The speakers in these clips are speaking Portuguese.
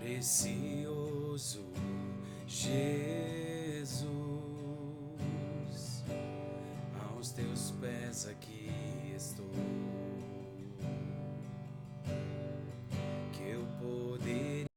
Precioso Jesus, aos teus pés aqui estou, que eu poderia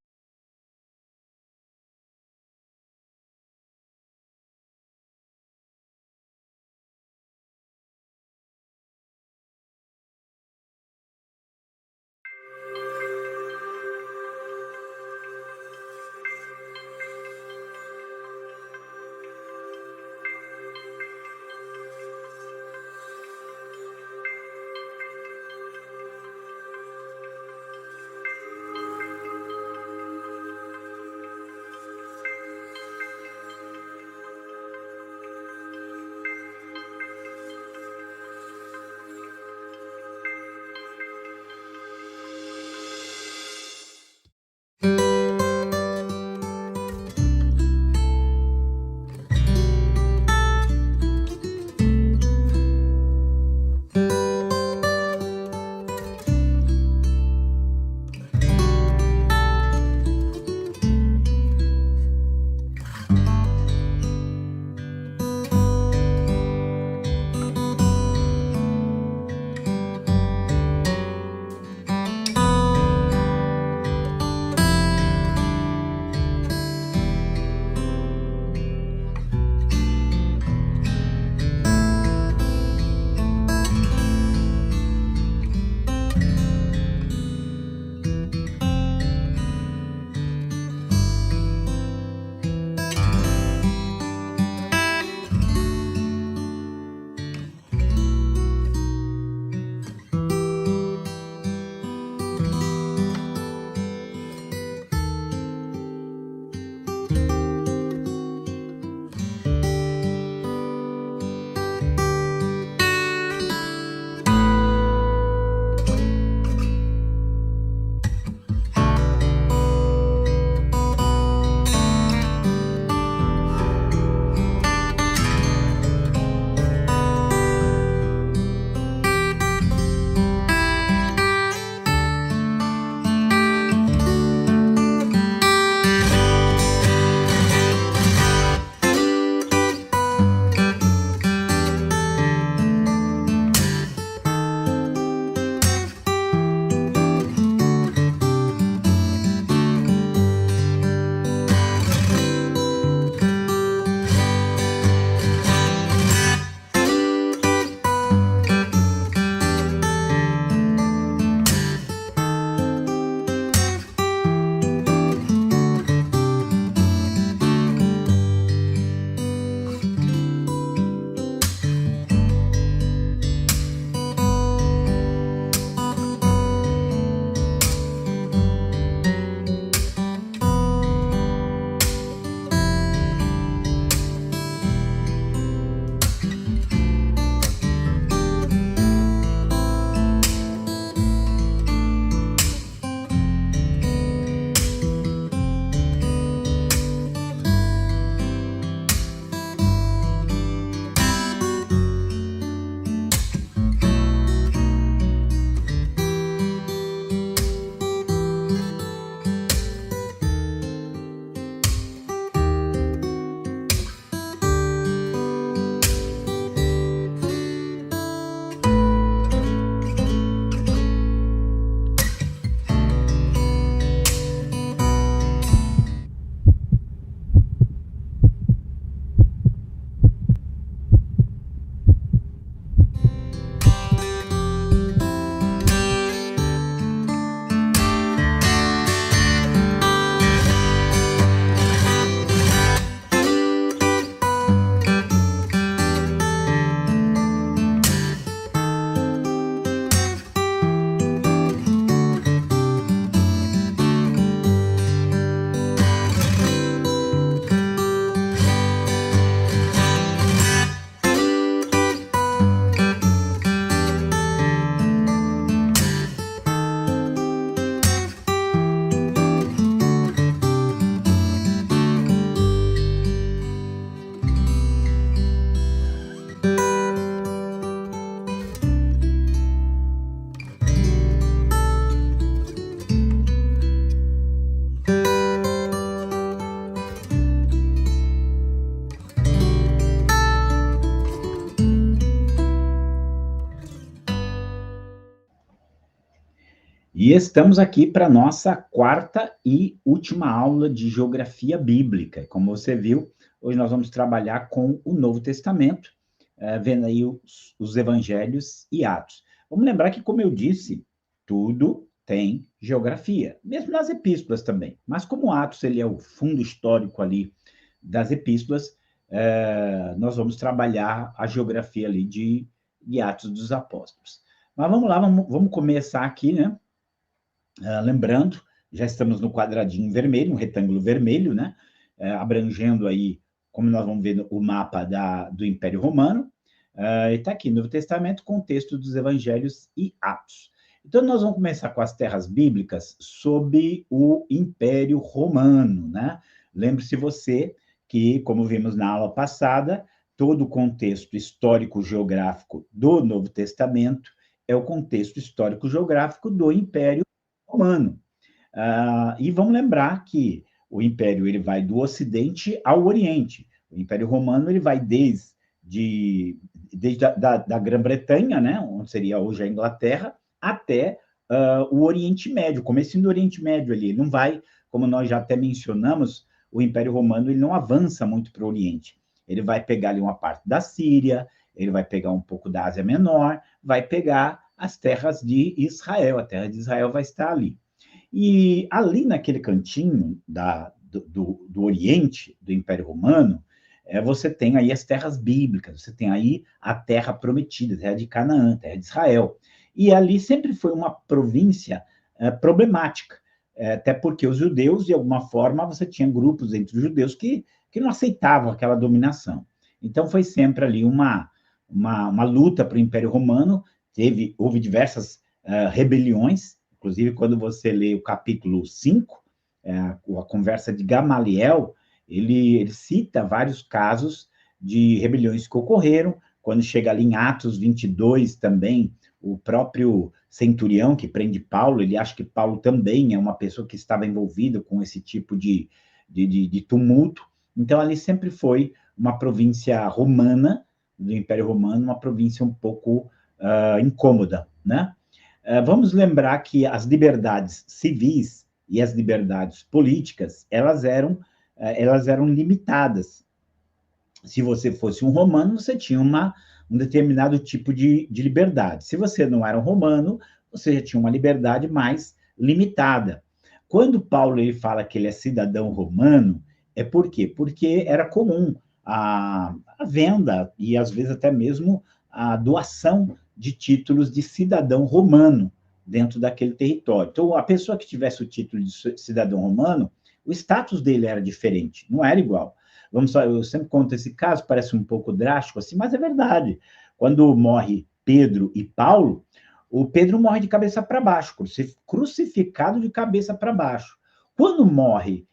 E estamos aqui para a nossa quarta e última aula de Geografia Bíblica. Como você viu, hoje nós vamos trabalhar com o Novo Testamento, vendo aí os Evangelhos e Atos. Vamos lembrar que, como eu disse, tudo tem geografia, mesmo nas epístolas também. Mas como Atos ele é o fundo histórico ali das epístolas, nós vamos trabalhar a geografia ali de Atos dos Apóstolos. Mas vamos lá, vamos começar aqui, né? Lembrando, já estamos no quadradinho vermelho, um retângulo vermelho, né? Abrangendo aí, como nós vamos ver o mapa do Império Romano. E está aqui, Novo Testamento, contexto dos Evangelhos e Atos. Então, nós vamos começar com as terras bíblicas sob o Império Romano, né? Lembre-se você que, como vimos na aula passada, todo o contexto histórico-geográfico do Novo Testamento é o contexto histórico-geográfico do Império Romano. E vamos lembrar que o Império ele vai do Ocidente ao Oriente. O Império Romano ele vai desde da Grã-Bretanha, né, onde seria hoje a Inglaterra, até o Oriente Médio, comecinho do Oriente Médio ali. Ele não vai, como nós já até mencionamos, o Império Romano ele não avança muito para o Oriente. Ele vai pegar ali uma parte da Síria, ele vai pegar um pouco da Ásia Menor, vai pegar as terras de Israel, a terra de Israel vai estar ali. E ali naquele cantinho do Oriente, do Império Romano, você tem aí as terras bíblicas, você tem aí a terra prometida, a terra de Canaã, a terra de Israel. E ali sempre foi uma província problemática, até porque os judeus, de alguma forma, você tinha grupos entre os judeus que não aceitavam aquela dominação. Então foi sempre ali uma luta para o Império Romano, houve diversas rebeliões, inclusive quando você lê o capítulo 5, a conversa de Gamaliel, ele cita vários casos de rebeliões que ocorreram. Quando chega ali em Atos 22 também, o próprio centurião que prende Paulo, ele acha que Paulo também é uma pessoa que estava envolvida com esse tipo de tumulto. Então, ali sempre foi uma província romana, do Império Romano, uma província um pouco incômoda, né? Vamos lembrar que as liberdades civis e as liberdades políticas, elas eram limitadas. Se você fosse um romano, você tinha um determinado tipo de liberdade. Se você não era um romano, você já tinha uma liberdade mais limitada. Quando Paulo ele fala que ele é cidadão romano, é por quê? Porque era comum a venda e, às vezes, até mesmo a doação de títulos de cidadão romano dentro daquele território. Então, a pessoa que tivesse o título de cidadão romano, o status dele era diferente, não era igual. Eu sempre conto esse caso, parece um pouco drástico assim, mas é verdade. Quando morre Pedro e Paulo, o Pedro morre de cabeça para baixo, crucificado de cabeça para baixo. Quando morre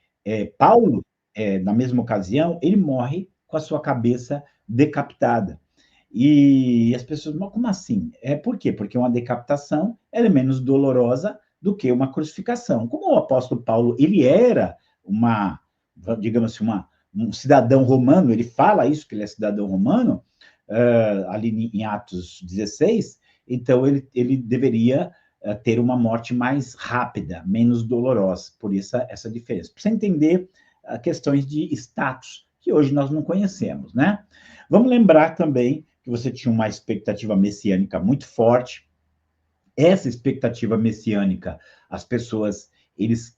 Paulo, na mesma ocasião, ele morre com a sua cabeça decapitada. E as pessoas, mas como assim? Por quê? Porque uma decapitação ela é menos dolorosa do que uma crucificação. Como o apóstolo Paulo, ele era digamos assim, um cidadão romano, ele fala isso, que ele é cidadão romano, ali em Atos 16, então ele deveria ter uma morte mais rápida, menos dolorosa, por isso essa diferença. Para você entender questões de status, que hoje nós não conhecemos, né? Vamos lembrar também que você tinha uma expectativa messiânica muito forte. Essa expectativa messiânica, as pessoas, eles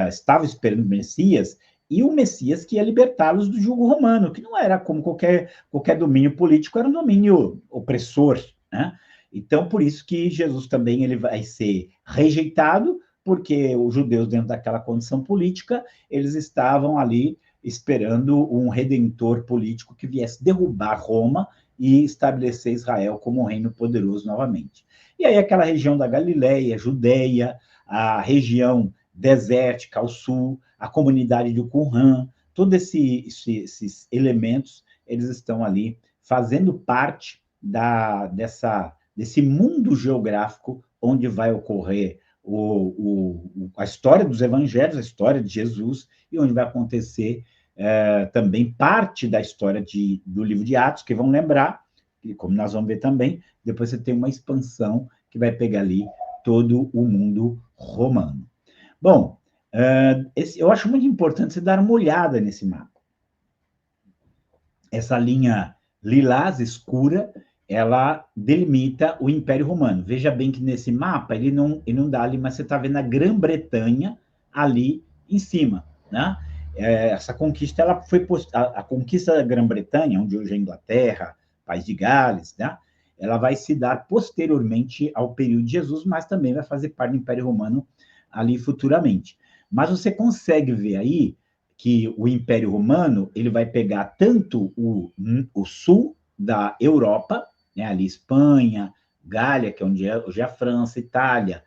estavam esperando o Messias, e o Messias que ia libertá-los do jugo romano, que não era como qualquer domínio político, era um domínio opressor, né? Então, por isso que Jesus também ele vai ser rejeitado, porque os judeus, dentro daquela condição política, eles estavam ali esperando um redentor político que viesse derrubar Roma e estabelecer Israel como um reino poderoso novamente. E aí aquela região da Galileia, Judeia, a região desértica ao sul, a comunidade de Qumran, todos esses elementos, eles estão ali fazendo parte desse mundo geográfico onde vai ocorrer a história dos evangelhos, a história de Jesus, e onde vai acontecer também parte da história do livro de Atos, que vão lembrar, e como nós vamos ver também, depois você tem uma expansão que vai pegar ali todo o mundo romano. Bom, eu acho muito importante você dar uma olhada nesse mapa. Essa linha lilás escura, ela delimita o Império Romano. Veja bem que nesse mapa ele não dá ali, mas você está vendo a Grã-Bretanha ali em cima, né? Essa conquista, ela foi a conquista da Grã-Bretanha, onde hoje é a Inglaterra, País de Gales, né? Ela vai se dar posteriormente ao período de Jesus, mas também vai fazer parte do Império Romano ali futuramente. Mas você consegue ver aí que o Império Romano ele vai pegar tanto o sul da Europa, né, ali Espanha, Gália, que é onde hoje é a França, Itália,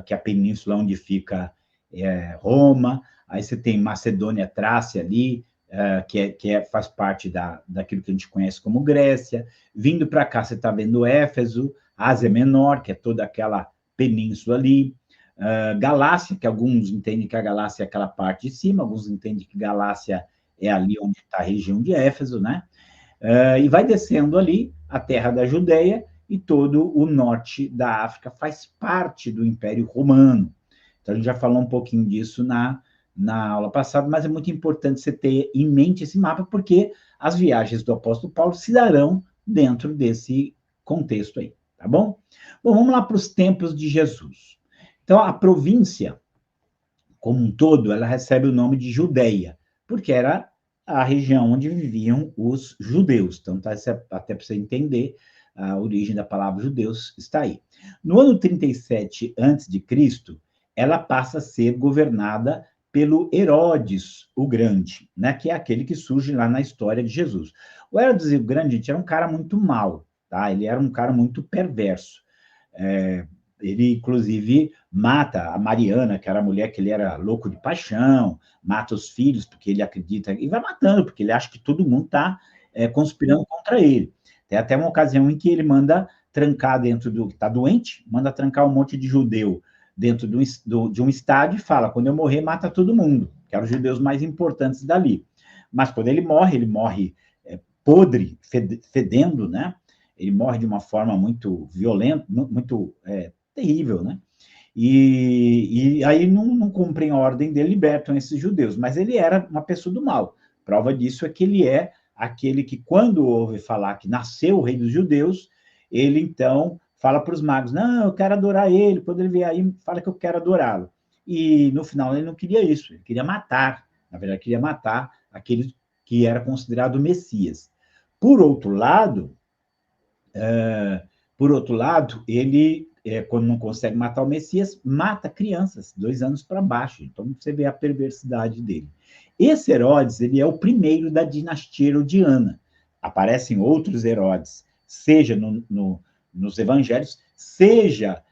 que é a península onde fica Roma, aí você tem Macedônia, Trácia ali, faz parte daquilo que a gente conhece como Grécia. Vindo para cá, você está vendo Éfeso, Ásia Menor, que é toda aquela península ali, Galácia, que alguns entendem que a Galácia é aquela parte de cima, alguns entendem que Galácia é ali onde está a região de Éfeso, né? E vai descendo ali a terra da Judéia e todo o norte da África faz parte do Império Romano. Então, a gente já falou um pouquinho disso na aula passada, mas é muito importante você ter em mente esse mapa, porque as viagens do apóstolo Paulo se darão dentro desse contexto aí, tá bom? Bom, vamos lá para os tempos de Jesus. Então, a província, como um todo, ela recebe o nome de Judeia, porque era a região onde viviam os judeus. Então, até para você entender, a origem da palavra judeus está aí. No ano 37 a.C., ela passa a ser governada pelo Herodes o Grande, né, que é aquele que surge lá na história de Jesus. O Herodes o Grande, gente, era um cara muito mau, tá? Ele era um cara muito perverso. Ele, inclusive, mata a Mariana, que era a mulher que ele era louco de paixão, mata os filhos, porque ele acredita, e vai matando, porque ele acha que todo mundo está conspirando contra ele. Tem até uma ocasião em que ele manda trancar dentro do... Está doente? Manda trancar um monte de judeu dentro de um estádio e fala, quando eu morrer, mata todo mundo, que eram os judeus mais importantes dali. Mas quando ele morre podre, fedendo, né? Ele morre de uma forma muito violenta, muito terrível, né? E aí não cumprem a ordem dele, libertam esses judeus. Mas ele era uma pessoa do mal. Prova disso é que ele é aquele que, quando ouve falar que nasceu o rei dos judeus, ele então fala para os magos, não, eu quero adorar ele. Quando ele vier aí, fala que eu quero adorá-lo. E no final ele não queria isso, ele queria matar. Na verdade, queria matar aquele que era considerado o Messias. Por outro lado, ele, quando não consegue matar o Messias, mata crianças, 2 anos para baixo. Então, você vê a perversidade dele. Esse Herodes, ele é o primeiro da dinastia herodiana. Aparecem outros Herodes, seja nos evangelhos, seja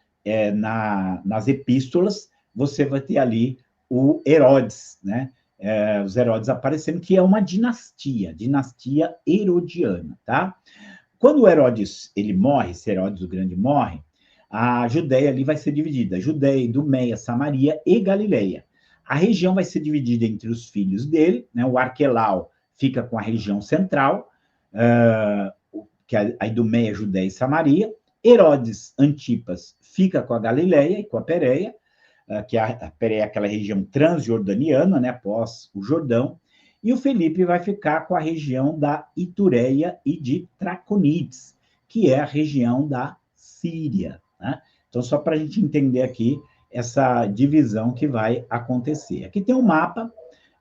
nas epístolas, você vai ter ali o Herodes, né? Os Herodes aparecendo, que é uma dinastia herodiana, tá? Quando o Herodes ele morre, se Herodes o Grande morre, a Judéia ali vai ser dividida, Judéia, Idumeia, Samaria e Galileia. A região vai ser dividida entre os filhos dele, né? O Arquelau fica com a região central, que é a Idumeia, Judéia e Samaria. Herodes Antipas fica com a Galileia e com a Pérea, que a Pérea é aquela região transjordaniana, né? Após o Jordão. E o Felipe vai ficar com a região da Itureia e de Traconites, que é a região da Síria, né? Então, só para a gente entender aqui essa divisão que vai acontecer. Aqui tem um mapa,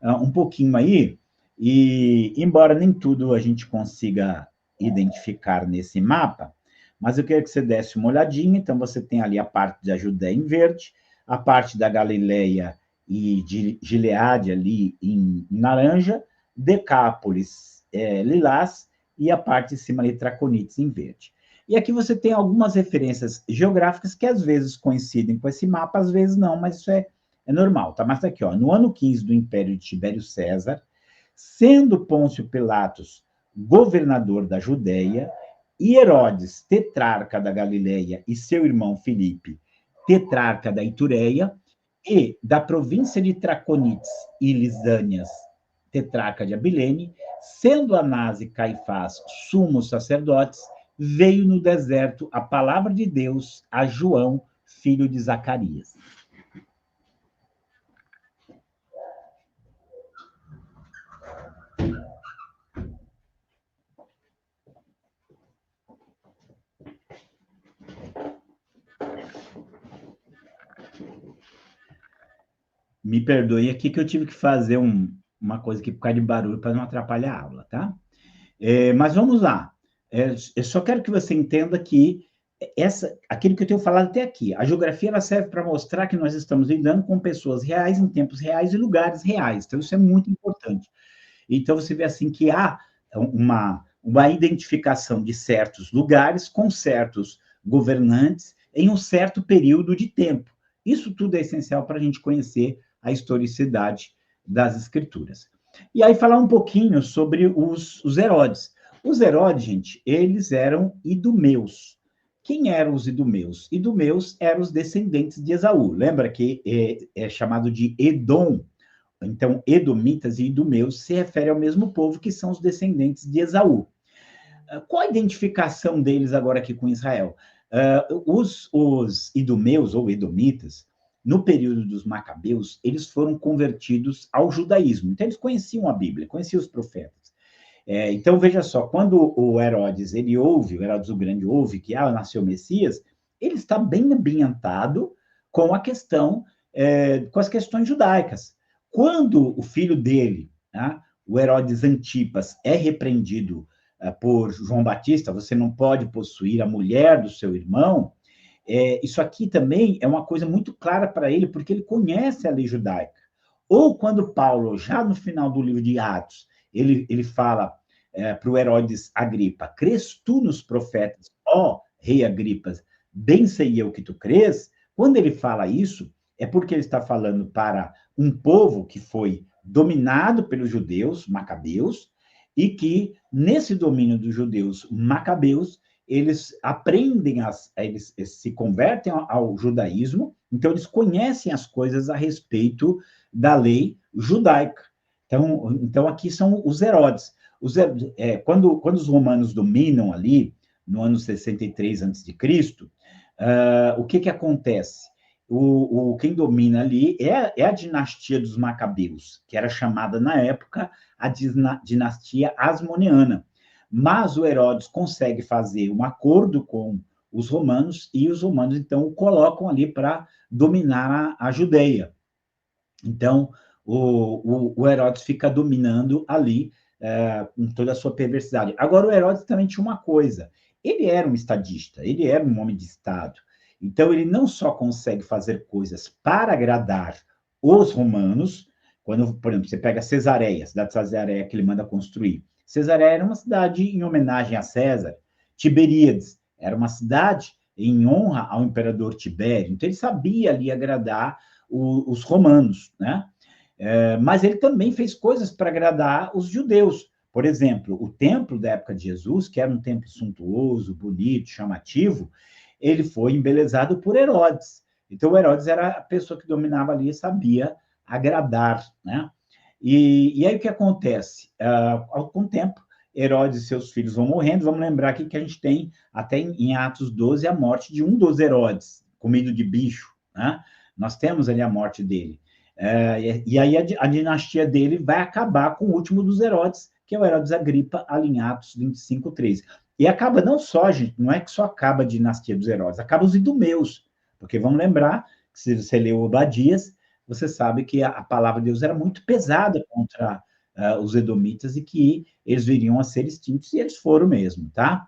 um pouquinho aí, e embora nem tudo a gente consiga identificar nesse mapa, mas eu queria que você desse uma olhadinha. Então, você tem ali a parte da Judéia em verde, a parte da Galileia e de Gileade ali em laranja, Decápolis lilás e a parte de cima ali Traconites em verde. E aqui você tem algumas referências geográficas que às vezes coincidem com esse mapa, às vezes não, mas isso é normal, tá? Mas tá aqui, ó, no ano 15 do Império de Tibério César, sendo Pôncio Pilatos governador da Judéia e Herodes tetrarca da Galileia e seu irmão Filipe tetrarca da Itureia, e da província de Traconites e Lisânias, tetrarca de Abilene, sendo Anás e Caifás sumos sacerdotes, veio no deserto a palavra de Deus a João, filho de Zacarias. Me perdoe aqui que eu tive que fazer uma coisa aqui por causa de barulho para não atrapalhar a aula, tá? Mas vamos lá. Eu só quero que você entenda que aquilo que eu tenho falado até aqui, a geografia ela serve para mostrar que nós estamos lidando com pessoas reais, em tempos reais e lugares reais. Então, isso é muito importante. Então, você vê assim que há uma identificação de certos lugares com certos governantes em um certo período de tempo. Isso tudo é essencial para a gente conhecer a historicidade das escrituras. E aí falar um pouquinho sobre os Herodes. Os Herodes, gente, eles eram idumeus. Quem eram os idumeus? Idumeus eram os descendentes de Esaú. Lembra que é chamado de Edom. Então, edomitas e idumeus se referem ao mesmo povo que são os descendentes de Esaú. Qual a identificação deles agora aqui com Israel? Os idumeus ou edomitas, no período dos Macabeus, eles foram convertidos ao judaísmo. Então, eles conheciam a Bíblia, conheciam os profetas. Então, veja só, quando o Herodes, o Herodes o Grande ouve que nasceu o Messias, ele está bem ambientado com a questão, com as questões judaicas. Quando o filho dele, né, o Herodes Antipas, é repreendido por João Batista, você não pode possuir a mulher do seu irmão, isso aqui também é uma coisa muito clara para ele, porque ele conhece a lei judaica. Ou quando Paulo, já no final do livro de Atos, ele fala para o Herodes Agripa, crês tu nos profetas, ó rei Agripas, bem sei eu que tu crês, quando ele fala isso, é porque ele está falando para um povo que foi dominado pelos judeus, macabeus, e que, nesse domínio dos judeus macabeus, eles aprendem, eles se convertem ao judaísmo, então eles conhecem as coisas a respeito da lei judaica. Então aqui são os Herodes. Quando os romanos dominam ali, no ano 63 a.C., o que acontece? Quem domina ali é a dinastia dos Macabeus, que era chamada na época a dinastia Asmoneana. Mas o Herodes consegue fazer um acordo com os romanos, e os romanos, então, o colocam ali para dominar a Judeia. Então, o Herodes fica dominando ali com toda a sua perversidade. Agora, o Herodes também tinha uma coisa, ele era um estadista, ele era um homem de Estado. Então, ele não só consegue fazer coisas para agradar os romanos, quando, por exemplo, você pega Cesareia, a cidade de Cesareia que ele manda construir. Cesareia era uma cidade em homenagem a César. Tiberíades era uma cidade em honra ao imperador Tibério. Então, ele sabia ali agradar os romanos, né? Mas ele também fez coisas para agradar os judeus. Por exemplo, o templo da época de Jesus, que era um templo suntuoso, bonito, chamativo, ele foi embelezado por Herodes. Então, Herodes era a pessoa que dominava ali e sabia agradar, né? E aí o que acontece? Com o tempo, Herodes e seus filhos vão morrendo. Vamos lembrar aqui que a gente tem, até em Atos 12, a morte de um dos Herodes, comido de bicho, né? Nós temos ali a morte dele. E aí a dinastia dele vai acabar com o último dos Herodes, que é o Herodes Agripa, ali em Atos 25, 13. E acaba não só, gente, não é que só acaba a dinastia dos Herodes, acaba os idumeus, porque vamos lembrar que se você leu Obadias, você sabe que a palavra de Deus era muito pesada contra os edomitas e que eles viriam a ser extintos, e eles foram mesmo, tá?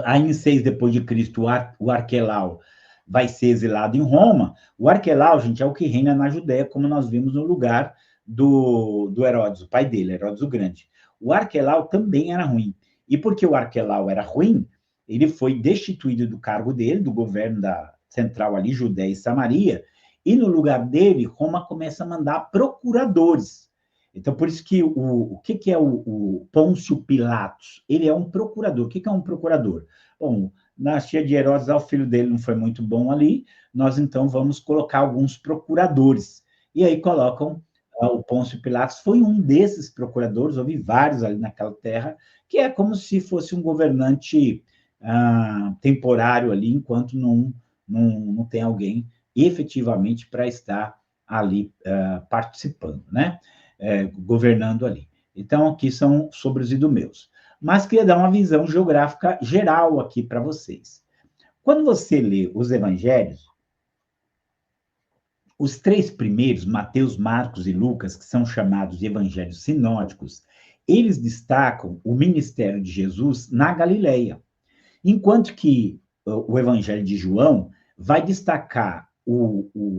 Aí em 6 depois de Cristo, o Arquelau vai ser exilado em Roma. O Arquelau, gente, é o que reina na Judéia, como nós vimos no lugar do Herodes, o pai dele, Herodes o Grande. O Arquelau também era ruim. E porque o Arquelau era ruim, ele foi destituído do cargo dele, do governo da central ali, Judéia e Samaria, e no lugar dele, Roma começa a mandar procuradores. Então, por isso que o que é o Pôncio Pilatos? Ele é um procurador. O que é um procurador? Bom, na tia de Herodes, o filho dele não foi muito bom ali, nós então vamos colocar alguns procuradores. E aí colocam o Pôncio Pilatos, foi um desses procuradores, houve vários ali naquela terra, que é como se fosse um governante temporário ali, enquanto não tem alguém efetivamente para estar ali participando, né? Governando ali. Então, aqui são sobre os idumeus. Mas queria dar uma visão geográfica geral aqui para vocês. Quando você lê os evangelhos, os três primeiros, Mateus, Marcos e Lucas, que são chamados de evangelhos sinóticos, eles destacam o ministério de Jesus na Galileia, enquanto que o evangelho de João vai destacar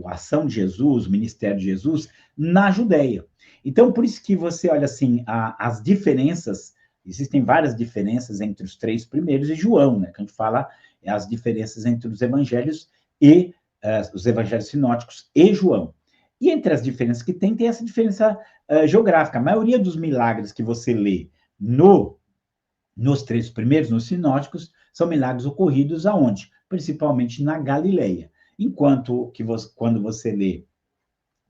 a ação de Jesus, o ministério de Jesus, na Judéia. Então, por isso que você olha assim, as diferenças, existem várias diferenças entre os três primeiros e João, né? Que a gente fala as diferenças entre os evangelhos e os evangelhos sinóticos e João. E entre as diferenças que tem essa diferença geográfica. A maioria dos milagres que você lê nos três primeiros, nos sinóticos, são milagres ocorridos aonde? Principalmente na Galileia. Enquanto que quando você lê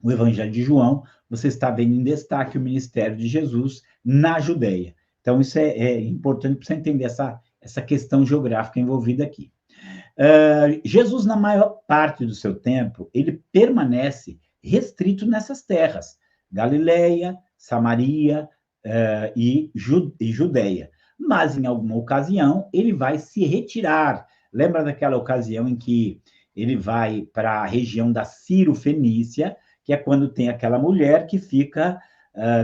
o Evangelho de João, você está vendo em destaque o ministério de Jesus na Judéia. Então, isso é importante para você entender essa questão geográfica envolvida aqui. Jesus, na maior parte do seu tempo, ele permanece restrito nessas terras, Galileia, Samaria e Judéia. Mas, em alguma ocasião, ele vai se retirar. Lembra daquela ocasião em que ele vai para a região da Ciro-Fenícia, que é quando tem aquela mulher que fica,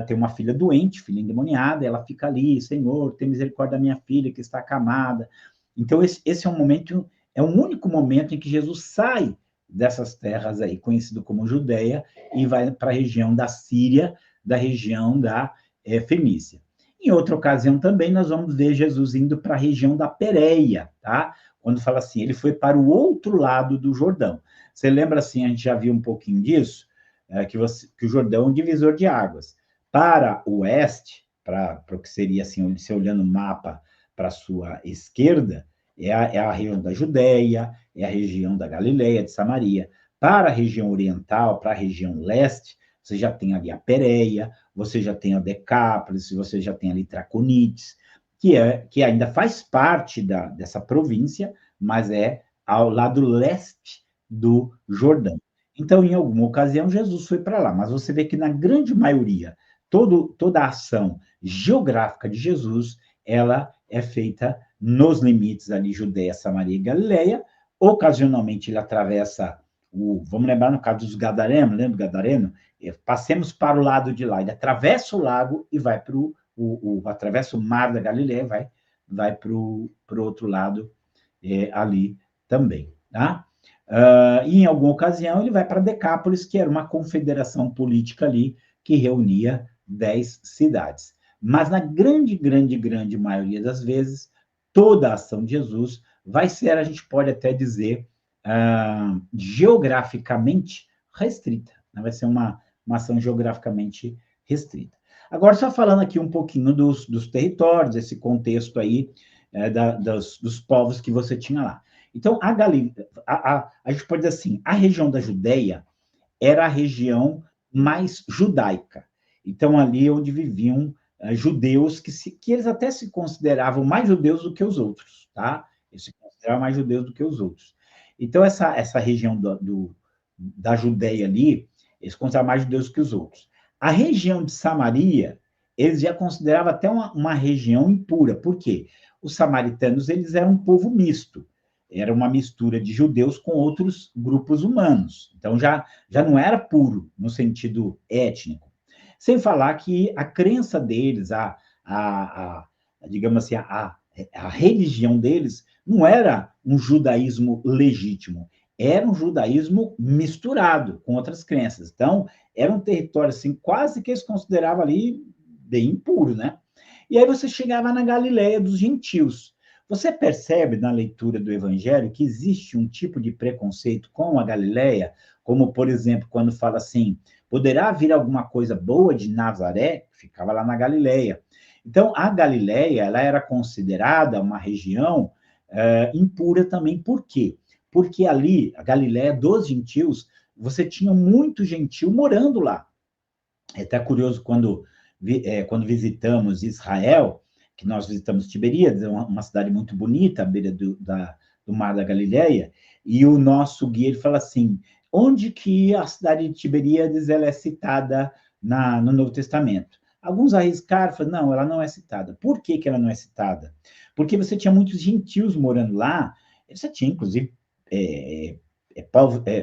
tem uma filha doente, filha endemoniada, ela fica ali, Senhor, tem misericórdia da minha filha que está acamada. Então, esse é um momento, é o único momento em que Jesus sai dessas terras aí, conhecido como Judéia, e vai para a região da Síria, da região da Fenícia. Em outra ocasião também, nós vamos ver Jesus indo para a região da Pérea, tá? Quando fala assim, ele foi para o outro lado do Jordão. Você lembra assim, a gente já viu um pouquinho disso, que o Jordão é um divisor de águas. Para o oeste, para o que seria assim, você olhando o mapa para a sua esquerda, é a região da Judéia, é a região da Galileia, de Samaria. Para a região oriental, para a região leste, você já tem ali a Pérea, você já tem a Decápolis, você já tem ali Traconites, que ainda faz parte dessa província, mas é ao lado leste do Jordão. Então, em alguma ocasião, Jesus foi para lá, mas você vê que na grande maioria, toda a ação geográfica de Jesus, ela é feita nos limites ali, Judéia, Samaria e Galileia. Ocasionalmente, ele atravessa vamos lembrar no caso dos Gadarenos, lembra do Gadareno? Passemos para o lado de lá, ele atravessa o lago e vai para atravessa o mar da Galileia, vai para o outro lado ali também, tá? E em alguma ocasião ele vai para Decápolis, que era uma confederação política ali que reunia 10 cidades. Mas na grande maioria das vezes, toda a ação de Jesus vai ser, a gente pode até dizer, geograficamente restrita. Né? Vai ser uma ação geograficamente restrita. Agora, só falando aqui um pouquinho dos territórios, esse contexto aí dos povos que você tinha lá. Então, a gente pode dizer assim, a região da Judéia era a região mais judaica. Então, ali onde viviam judeus que eles até se consideravam mais judeus do que os outros, tá? Eles se consideravam mais judeus do que os outros. Então, essa região da Judéia ali, eles consideravam mais judeus do que os outros. A região de Samaria, eles já consideravam até uma região impura. Por quê? Os samaritanos, eles eram um povo misto. Era uma mistura de judeus com outros grupos humanos. Então, já não era puro, no sentido étnico. Sem falar que a crença deles, digamos assim, a religião deles não era um judaísmo legítimo, era um judaísmo misturado com outras crenças. Então, era um território, assim, quase que eles consideravam ali bem impuro, né? E aí você chegava na Galileia dos gentios. Você percebe na leitura do Evangelho que existe um tipo de preconceito com a Galileia, como, por exemplo, quando fala assim, poderá vir alguma coisa boa de Nazaré? Ficava lá na Galileia. Então, a Galileia, ela era considerada uma região impura também. Por quê? Porque ali, a Galileia dos gentios, você tinha muito gentil morando lá. É até curioso quando visitamos Israel, que nós visitamos Tiberíades, uma cidade muito bonita, à beira do mar da Galileia, e o nosso guia ele fala assim, onde que a cidade de Tiberíades ela é citada no Novo Testamento? Alguns arriscaram, falaram, não, ela não é citada. Por que que ela não é citada? Porque você tinha muitos gentios morando lá, você tinha, inclusive,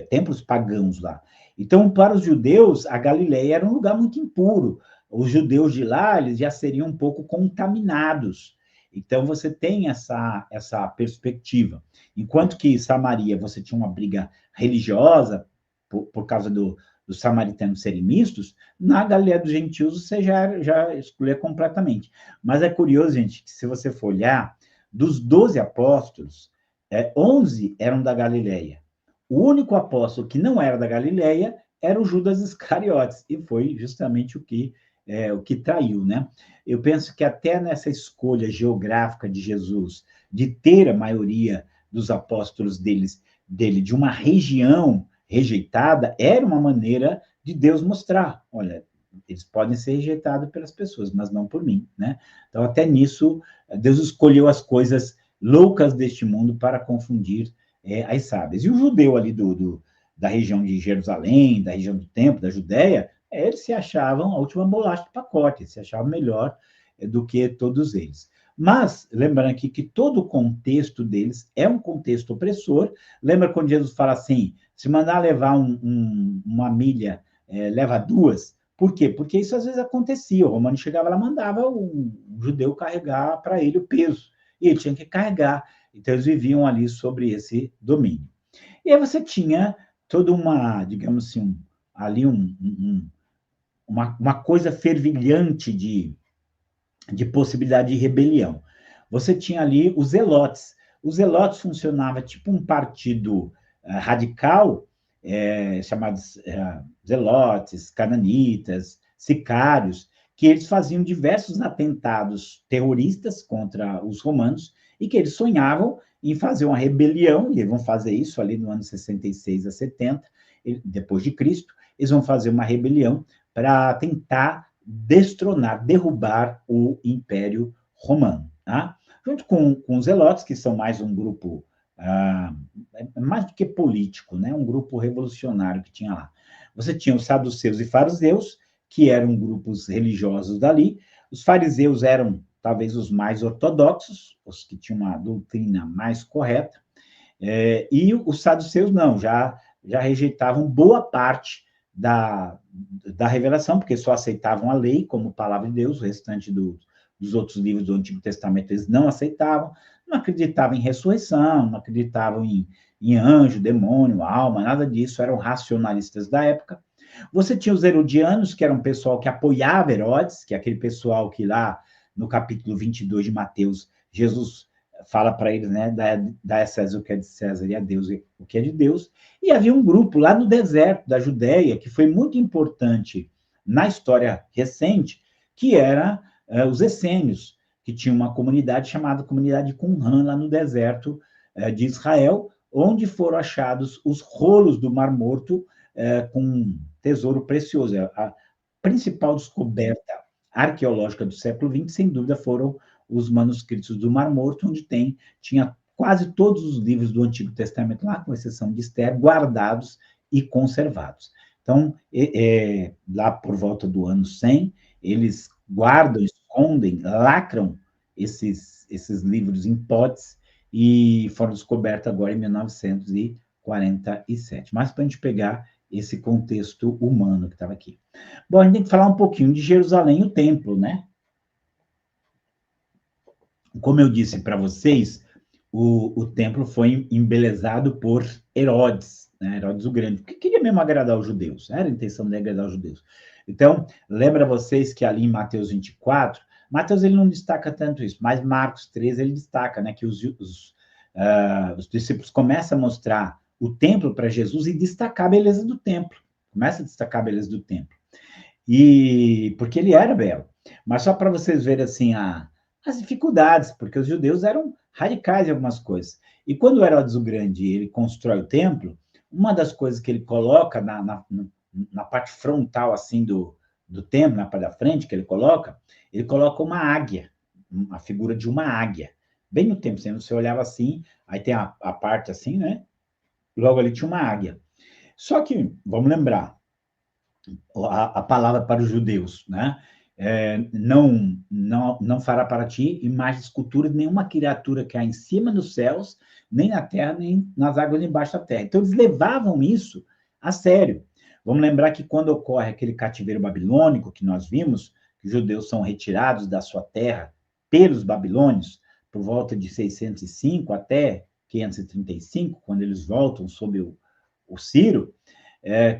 templos pagãos lá. Então, para os judeus, a Galileia era um lugar muito impuro. Os judeus de lá, eles já seriam um pouco contaminados. Então, você tem essa perspectiva. Enquanto que Samaria, você tinha uma briga religiosa, por causa dos samaritanos serem mistos, na Galileia dos gentios você já excluía completamente. Mas é curioso, gente, que se você for olhar, dos 12 apóstolos, 11 eram da Galileia. O único apóstolo que não era da Galileia era o Judas Iscariotes, e foi justamente o que traiu, né? Eu penso que até nessa escolha geográfica de Jesus, de ter a maioria dos apóstolos dele de uma região rejeitada, era uma maneira de Deus mostrar, olha, eles podem ser rejeitados pelas pessoas, mas não por mim, né? Então, até nisso, Deus escolheu as coisas loucas deste mundo para confundir as sábias. E o judeu ali da região de Jerusalém, da região do Templo, da Judéia, eles se achavam a última bolacha do pacote, se achavam melhor do que todos eles. Mas, lembrando aqui que todo o contexto deles é um contexto opressor. Lembra quando Jesus fala assim, se mandar levar uma milha, leva duas? Por quê? Porque isso às vezes acontecia. O romano chegava lá, mandava um judeu carregar para ele o peso. E ele tinha que carregar. Então, eles viviam ali sobre esse domínio. E aí você tinha toda uma, digamos assim, ali uma coisa fervilhante de possibilidade de rebelião. Você tinha ali os zelotes. Os zelotes funcionava tipo um partido radical, chamados zelotes, cananitas, sicários, que eles faziam diversos atentados terroristas contra os romanos e que eles sonhavam em fazer uma rebelião, e eles vão fazer isso ali no ano 66 a 70, depois de Cristo, eles vão fazer uma rebelião para tentar destronar, derrubar o Império Romano. Tá? Junto com os zelotes, que são mais um grupo, mais do que político, né? Um grupo revolucionário que tinha lá. Você tinha os saduceus e fariseus, que eram grupos religiosos dali. Os fariseus eram talvez os mais ortodoxos, os que tinham uma doutrina mais correta, e os saduceus não, já rejeitavam boa parte da revelação, porque só aceitavam a lei como palavra de Deus, o restante dos outros livros do Antigo Testamento eles não aceitavam, não acreditavam em ressurreição, não acreditavam em anjo, demônio, alma, nada disso, eram racionalistas da época. Você tinha os herodianos, que era um pessoal que apoiava Herodes, que é aquele pessoal que lá no capítulo 22 de Mateus, Jesus fala para eles, né, dá a César o que é de César e a Deus o que é de Deus. E havia um grupo lá no deserto da Judéia, que foi muito importante na história recente, que era os essênios, que tinha uma comunidade chamada Comunidade Qumran, lá no deserto de Israel, onde foram achados os rolos do Mar Morto com tesouro precioso. A principal descoberta arqueológica do século XX, sem dúvida, foram os manuscritos do Mar Morto, onde tinha quase todos os livros do Antigo Testamento lá, com exceção de Esther, guardados e conservados. Então, lá por volta do ano 100, eles guardam, escondem, lacram esses livros em potes e foram descobertos agora em 1947. Mas para a gente pegar esse contexto humano que estava aqui. Bom, a gente tem que falar um pouquinho de Jerusalém e o templo, né? Como eu disse para vocês, o templo foi embelezado por Herodes, né? Herodes o Grande, porque queria mesmo agradar os judeus, era a intenção de agradar os judeus. Então, lembra vocês que ali em Mateus 24, Mateus ele não destaca tanto isso, mas Marcos 13 ele destaca, né, que os discípulos começam a mostrar o templo para Jesus e destacar a beleza do templo. Começa a destacar a beleza do templo. E porque ele era belo. Mas só para vocês verem assim as dificuldades, porque os judeus eram radicais em algumas coisas. E quando Herodes o Grande ele constrói o templo, uma das coisas que ele coloca na parte frontal assim do templo, na parte da frente que ele coloca uma águia, a figura de uma águia. Bem no templo, você olhava assim, aí tem a parte assim, né? logo ali tinha uma águia. Só que, vamos lembrar, a palavra para os judeus, né? Não fará para ti imagem de escultura de nenhuma criatura que há em cima dos céus, nem na terra, nem nas águas embaixo da terra. Então, eles levavam isso a sério. Vamos lembrar que quando ocorre aquele cativeiro babilônico que nós vimos, que os judeus são retirados da sua terra pelos babilônios, por volta de 605 até 535, quando eles voltam sob o Ciro,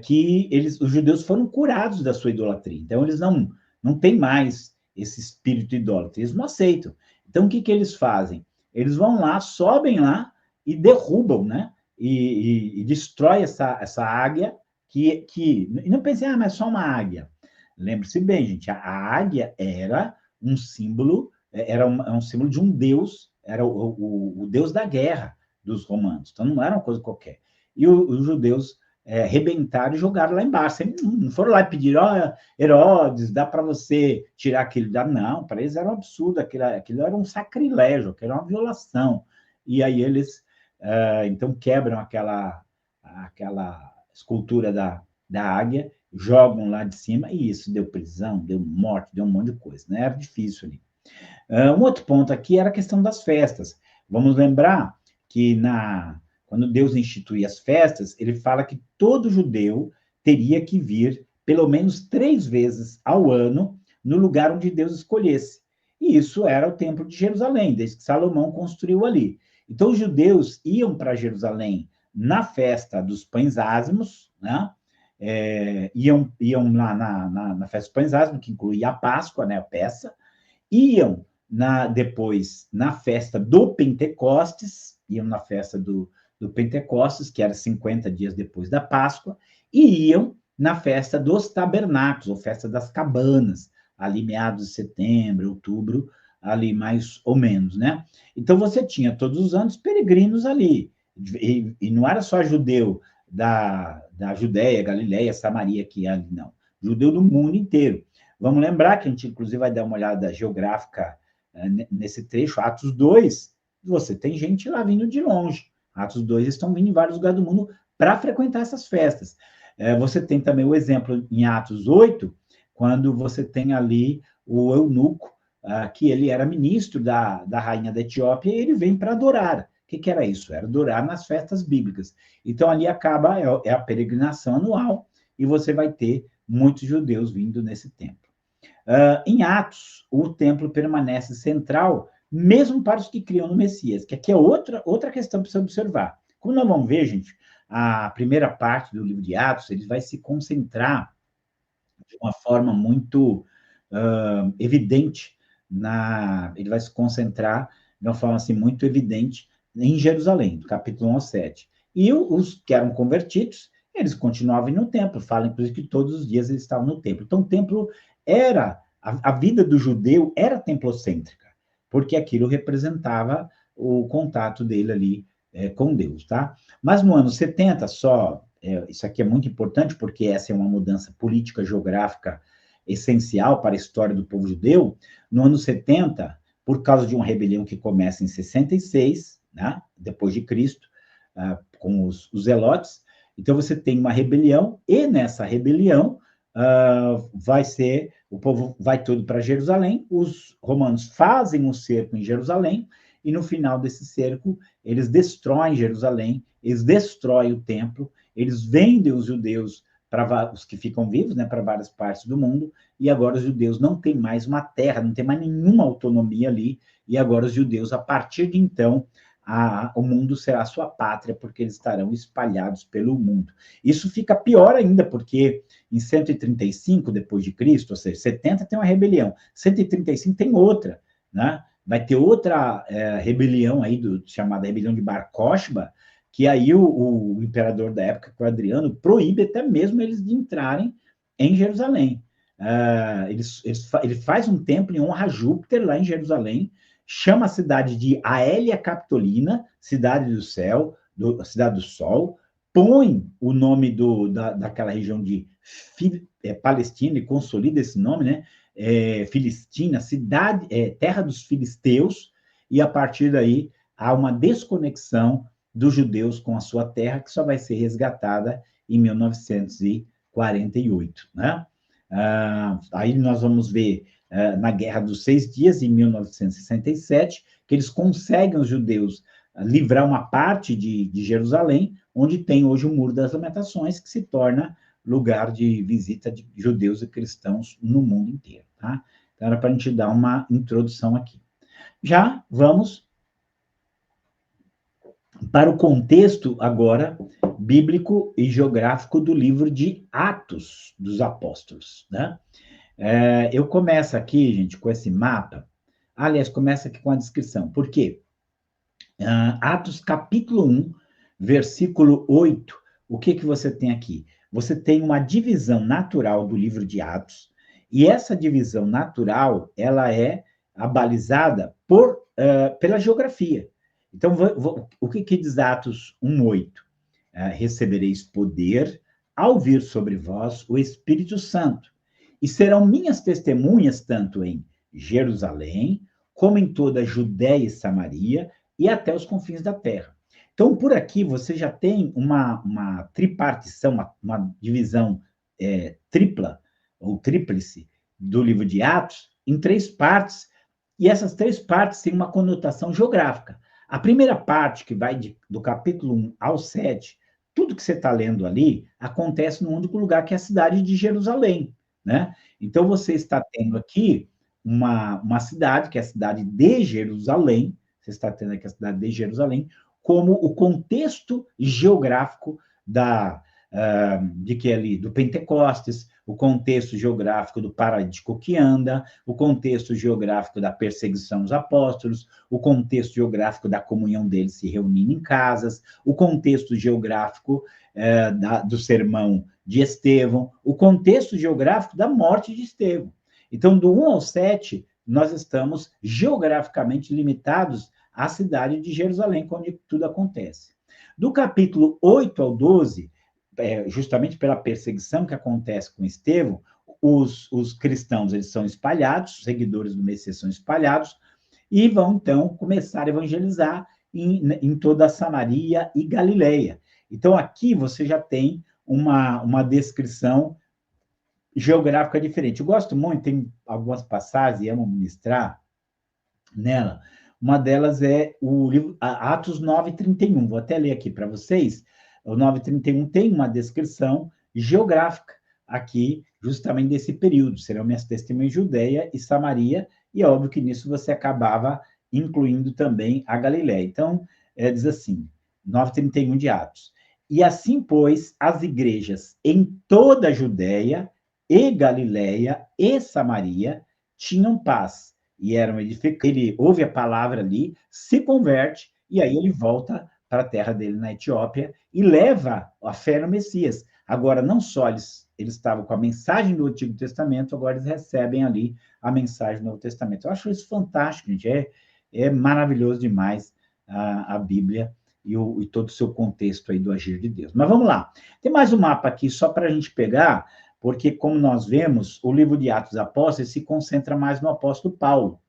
que os judeus foram curados da sua idolatria. Então, eles não têm mais esse espírito idólatra, eles não aceitam. Então, o que eles fazem? Eles vão lá, sobem lá e derrubam, né? E destrói essa águia e não pensem, mas é só uma águia. Lembre-se bem, gente, a águia era um símbolo, um símbolo de um deus, era o deus da guerra dos romanos. Então, não era uma coisa qualquer. E os judeus arrebentaram e jogaram lá embaixo. Não foram lá e pediram, Herodes, dá para você tirar aquilo? Não, para eles era um absurdo, aquilo era um sacrilégio, aquilo era uma violação. E aí eles, então, quebram aquela escultura da águia, jogam lá de cima, e isso deu prisão, deu morte, deu um monte de coisa, né? Era difícil ali. Um outro ponto aqui era a questão das festas. Vamos lembrar que quando Deus institui as festas, ele fala que todo judeu teria que vir pelo menos 3 vezes ao ano no lugar onde Deus escolhesse. E isso era o Templo de Jerusalém, desde que Salomão construiu ali. Então, os judeus iam para Jerusalém na festa dos pães ázimos, né? Iam lá na festa dos pães ázimos, que incluía a Páscoa, né, a peça, iam depois na festa do Pentecostes, iam na festa do Pentecostes, que era 50 dias depois da Páscoa, e iam na festa dos tabernáculos, ou festa das cabanas, ali meados de setembro, outubro, ali mais ou menos, né? Então, você tinha todos os anos peregrinos ali, e não era só judeu da Judéia, Galiléia, Samaria que ia ali, não. Judeu do mundo inteiro. Vamos lembrar que a gente, inclusive, vai dar uma olhada geográfica nesse trecho, Atos 2, você tem gente lá vindo de longe. Atos 2 estão vindo em vários lugares do mundo para frequentar essas festas. Você tem também o exemplo em Atos 8, quando você tem ali o eunuco, que ele era ministro da rainha da Etiópia, e ele vem para adorar. O que era isso? Era adorar nas festas bíblicas. Então, ali acaba, a peregrinação anual, e você vai ter muitos judeus vindo nesse templo. Em Atos, o templo permanece central, mesmo para os que criam no Messias, que aqui é outra questão para você observar. Como nós vamos ver, gente, a primeira parte do livro de Atos, ele vai se concentrar de uma forma muito evidente, ele vai se concentrar de uma forma assim, muito evidente em Jerusalém, do capítulo 1 ao 7. E os que eram convertidos, eles continuavam no templo, falam inclusive que todos os dias eles estavam no templo. Então, o templo a vida do judeu era templocêntrica, porque aquilo representava o contato dele ali com Deus, tá? Mas no ano 70, isso aqui é muito importante, porque essa é uma mudança política geográfica essencial para a história do povo judeu. No ano 70, por causa de uma rebelião que começa em 66, né, depois de Cristo, com os zelotes, então você tem uma rebelião, e nessa rebelião o povo vai todo para Jerusalém, os romanos fazem um cerco em Jerusalém, e no final desse cerco, eles destroem Jerusalém, eles destroem o templo, eles vendem os judeus, para os que ficam vivos, né, para várias partes do mundo, e agora os judeus não têm mais uma terra, não tem mais nenhuma autonomia ali, e agora os judeus, a partir de então, o mundo será sua pátria, porque eles estarão espalhados pelo mundo. Isso fica pior ainda, porque em 135 depois de Cristo, ou seja, 70 tem uma rebelião, 135 tem outra, né? Vai ter outra rebelião aí, chamada rebelião de Bar Kokhba, que aí o imperador da época, que é o Adriano, proíbe até mesmo eles de entrarem em Jerusalém. Ele faz um templo em honra a Júpiter lá em Jerusalém, chama a cidade de Aélia Capitolina, cidade do céu, cidade do sol, põe o nome daquela região de Palestina, e consolida esse nome, né? Filistina, terra dos filisteus, e a partir daí há uma desconexão dos judeus com a sua terra, que só vai ser resgatada em 1948, né? Aí nós vamos ver na Guerra dos 6 Dias, em 1967, que eles conseguem, os judeus, livrar uma parte de Jerusalém, onde tem hoje o Muro das Lamentações, que se torna lugar de visita de judeus e cristãos no mundo inteiro, tá? Então, era para a gente dar uma introdução aqui. Já vamos para o contexto, agora, bíblico e geográfico do livro de Atos dos Apóstolos, né? Eu começo aqui, gente, com esse mapa. Aliás, começa aqui com a descrição. Por quê? Atos capítulo 1, versículo 8. O que você tem aqui? Você tem uma divisão natural do livro de Atos, e essa divisão natural, ela é abalizada pela geografia. Então, o que diz Atos 1:8? Recebereis poder ao vir sobre vós o Espírito Santo, e serão minhas testemunhas tanto em Jerusalém, como em toda a Judéia e Samaria, e até os confins da terra. Então, por aqui, você já tem uma tripartição, uma divisão tripla, ou tríplice, do livro de Atos, em 3 partes, e essas 3 partes têm uma conotação geográfica. A primeira parte, que vai do capítulo 1 ao 7, tudo que você está lendo ali acontece num único lugar, que é a cidade de Jerusalém, né? Então, você está tendo aqui uma cidade, que é a cidade de Jerusalém, você está tendo aqui a cidade de Jerusalém, como o contexto geográfico do Pentecostes, o contexto geográfico do paralítico que anda, o contexto geográfico da perseguição aos apóstolos, o contexto geográfico da comunhão deles se reunindo em casas, o contexto geográfico do sermão de Estevão, o contexto geográfico da morte de Estevão. Então, do 1 ao 7, nós estamos geograficamente limitados à cidade de Jerusalém, onde tudo acontece. Do capítulo 8 ao 12, justamente pela perseguição que acontece com Estevão, os cristãos, eles são espalhados, os seguidores do Messias são espalhados, e vão, então, começar a evangelizar em toda a Samaria e Galileia. Então, aqui você já tem uma descrição geográfica diferente. Eu gosto muito, tem algumas passagens, e amo ministrar nela. Uma delas é o livro Atos 9:31. Vou até ler aqui para vocês. O 9:31 tem uma descrição geográfica aqui, justamente desse período. Serão minhas testemunhas em Judeia e Samaria, e é óbvio que nisso você acabava incluindo também a Galileia. Então, diz assim, 9:31 de Atos. E assim, pois, as igrejas em toda a Judeia e Galileia e Samaria tinham paz e eram edificados. Ele ouve a palavra ali, se converte, e aí ele volta para a terra dele na Etiópia e leva a fé no Messias. Agora, não só eles estavam com a mensagem do Antigo Testamento, agora eles recebem ali a mensagem do Novo Testamento. Eu acho isso fantástico, gente. É maravilhoso demais a Bíblia e todo o seu contexto aí do agir de Deus. Mas vamos lá. Tem mais um mapa aqui, só para a gente pegar, porque, como nós vemos, o livro de Atos dos Apóstolos se concentra mais no apóstolo Paulo.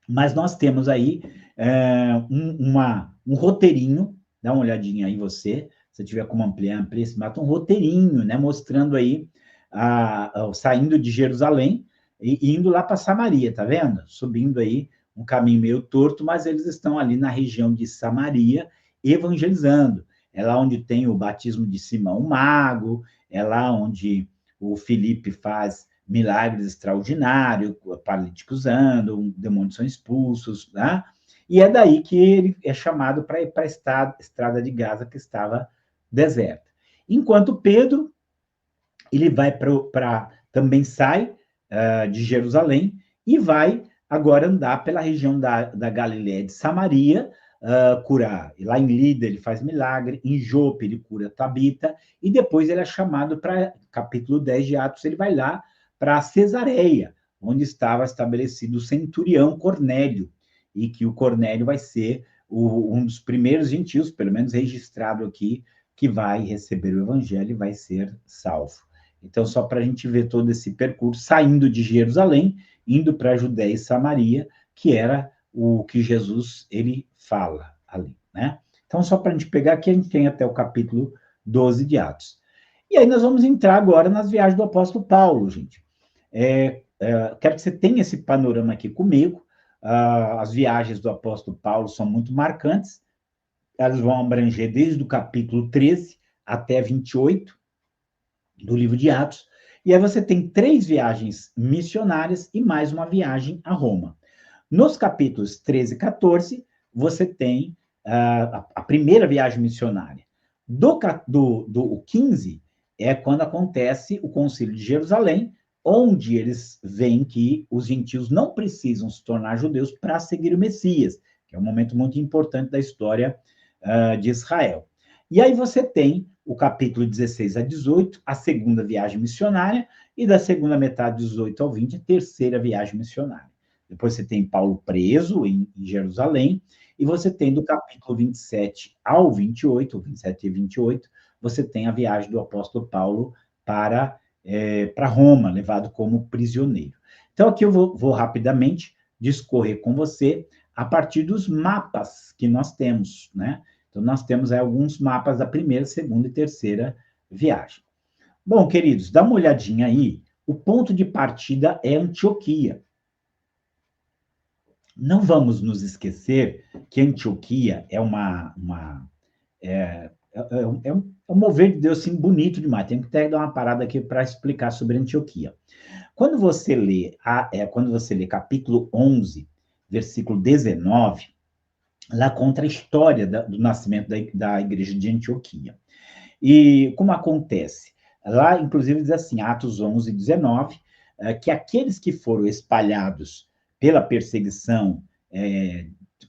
Mas nós temos aí um roteirinho, dá uma olhadinha aí você, se tiver como ampliar esse mapa, um roteirinho, né, mostrando aí, saindo de Jerusalém e indo lá para Samaria, tá vendo? Subindo aí um caminho meio torto, mas eles estão ali na região de Samaria, evangelizando. É lá onde tem o batismo de Simão o Mago, é lá onde o Filipe faz milagres extraordinários, paralíticos andam, demônios são expulsos, né? E é daí que ele é chamado para ir para a estrada de Gaza, que estava deserta. Enquanto Pedro, ele vai também sai de Jerusalém e vai agora andar pela região da Galiléia de Samaria, curar. E lá em Lida ele faz milagre, em Jope ele cura Tabita, e depois ele é chamado para, capítulo 10 de Atos, ele vai lá para Cesareia, onde estava estabelecido o centurião Cornélio, e que o Cornélio vai ser um dos primeiros gentios, pelo menos registrado aqui, que vai receber o evangelho e vai ser salvo. Então, só para a gente ver todo esse percurso, saindo de Jerusalém, indo para a Judéia e Samaria, que era o que Jesus, ele fala ali. né? Então, só para a gente pegar aqui, a gente tem até o capítulo 12 de Atos. E aí nós vamos entrar agora nas viagens do apóstolo Paulo, gente. Quero que você tenha esse panorama aqui comigo. As viagens do apóstolo Paulo são muito marcantes. Elas vão abranger desde o capítulo 13 até 28 do livro de Atos. E aí você tem 3 viagens missionárias e mais uma viagem a Roma. Nos capítulos 13 e 14, você tem a primeira viagem missionária. Do 15 é quando acontece o Concílio de Jerusalém, onde eles veem que os gentios não precisam se tornar judeus para seguir o Messias, que é um momento muito importante da história de Israel. E aí você tem o capítulo 16 a 18, a segunda viagem missionária, e da segunda metade, 18 ao 20, a terceira viagem missionária. Depois você tem Paulo preso em Jerusalém, e você tem do capítulo 27 ao 28, 27 e 28, você tem a viagem do apóstolo Paulo para Roma, levado como prisioneiro. Então, aqui eu vou rapidamente discorrer com você a partir dos mapas que nós temos, né? Então, nós temos aí alguns mapas da primeira, segunda e terceira viagem. Bom, queridos, dá uma olhadinha aí. O ponto de partida é Antioquia. Não vamos nos esquecer que Antioquia é um mover de Deus assim, bonito demais. Tem que até dar uma parada aqui para explicar sobre Antioquia. Quando você lê capítulo 11, versículo 19, lá conta a história do nascimento da igreja de Antioquia. E como acontece? Lá, inclusive, diz assim, Atos 11, 19, que aqueles que foram espalhados pela perseguição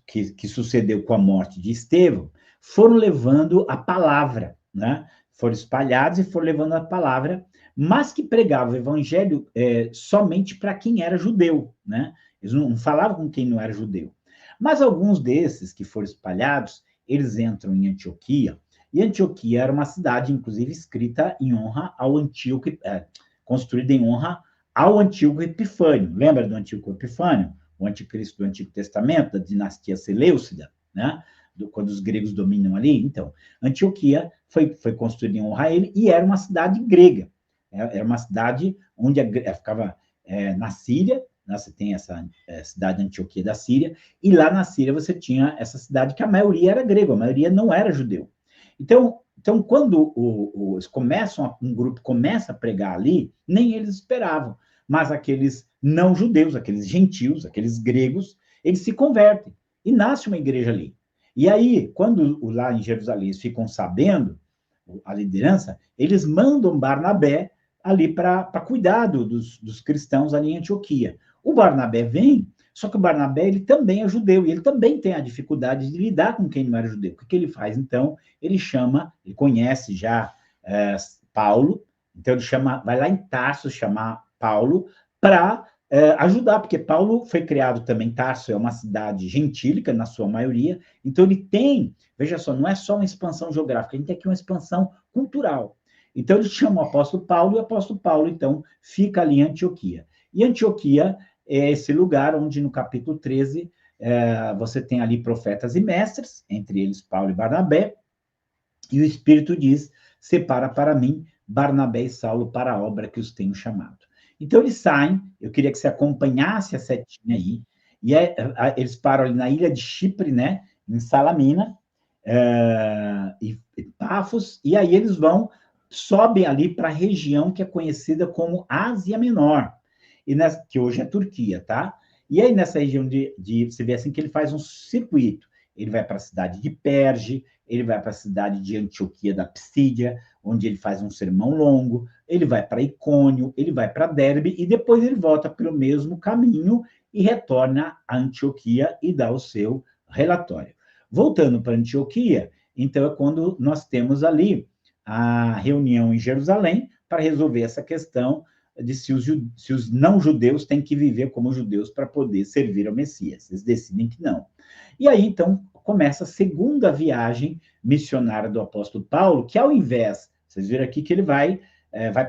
que sucedeu com a morte de Estevão, foram levando a palavra, né? Foram espalhados e foram levando a palavra, mas que pregavam o evangelho somente para quem era judeu, né? Eles não falavam com quem não era judeu. Mas alguns desses que foram espalhados, eles entram em Antioquia, e Antioquia era uma cidade, inclusive, escrita em honra ao Antíoco, construída em honra ao Antíoco Epifânio. Lembra do Antíoco Epifânio? O anticristo do Antigo Testamento, da dinastia Seleucida, né? Quando os gregos dominam ali. Então, Antioquia foi construída em honra a ele e era uma cidade grega. Era uma cidade onde ficava na Síria, né? Você tem essa cidade de Antioquia da Síria, e lá na Síria você tinha essa cidade que a maioria era grega, a maioria não era judeu. Então quando um grupo começa a pregar ali, nem eles esperavam, mas aqueles não judeus, aqueles gentios, aqueles gregos, eles se convertem e nasce uma igreja ali. E aí, quando lá em Jerusalém eles ficam sabendo, a liderança, eles mandam Barnabé ali para cuidar dos cristãos ali em Antioquia. O Barnabé vem, só que o Barnabé ele também é judeu, e ele também tem a dificuldade de lidar com quem não era judeu. O que ele faz, então? Ele conhece já Paulo, então ele vai lá em Tarso chamar Paulo para ajudar, porque Paulo foi criado também, Tarso é uma cidade gentílica, na sua maioria, então ele tem, veja só, não é só uma expansão geográfica, a gente tem aqui uma expansão cultural. Então ele chama o apóstolo Paulo, e o apóstolo Paulo, então, fica ali em Antioquia. E Antioquia é esse lugar onde, no capítulo 13, você tem ali profetas e mestres, entre eles Paulo e Barnabé, e o Espírito diz, separa para mim Barnabé e Saulo para a obra que os tenho chamado. Então eles saem, eu queria que você acompanhasse a setinha aí, e eles param ali na ilha de Chipre, né, em Salamina, e Pafos, e aí eles sobem ali para a região que é conhecida como Ásia Menor, que hoje é Turquia, tá? E aí nessa região você vê assim que ele faz um circuito, ele vai para a cidade de Perge, ele vai para a cidade de Antioquia da Psídia, onde ele faz um sermão longo, ele vai para Icônio, ele vai para Derbe, e depois ele volta pelo mesmo caminho e retorna a Antioquia e dá o seu relatório. Voltando para Antioquia, então é quando nós temos ali a reunião em Jerusalém para resolver essa questão de se os não-judeus têm que viver como judeus para poder servir ao Messias. Eles decidem que não. E aí, então, começa a segunda viagem missionária do apóstolo Paulo, que ao invés, vocês viram aqui que ele vai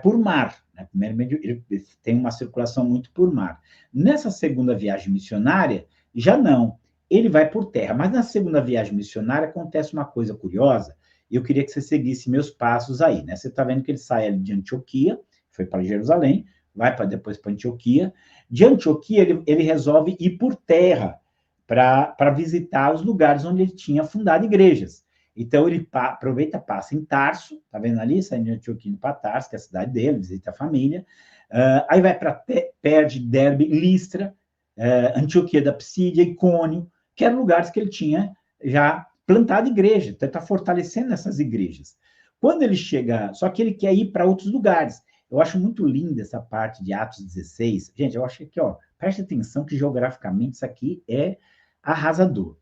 por mar, né? Primeiro, ele tem uma circulação muito por mar. Nessa segunda viagem missionária, já não. ele vai por terra. Mas na segunda viagem missionária acontece uma coisa curiosa, e eu queria que você seguisse meus passos aí, né? Você está vendo que ele sai ali de Antioquia, foi para Jerusalém, vai depois para Antioquia. De Antioquia, ele resolve ir por terra para visitar os lugares onde ele tinha fundado igrejas. Então, ele aproveita, passa em Tarso, tá vendo ali? Sai de Antioquia para Tarso, que é a cidade dele, visita a família. Aí vai para Perge, Derbe, Listra, Antioquia da Psídia, Icônio, que eram lugares que ele tinha já plantado igreja, então ele está fortalecendo essas igrejas. Quando ele chega, só que ele quer ir para outros lugares. Eu acho muito linda essa parte de Atos 16. Gente, eu acho que, ó, preste atenção que geograficamente isso aqui é arrasador.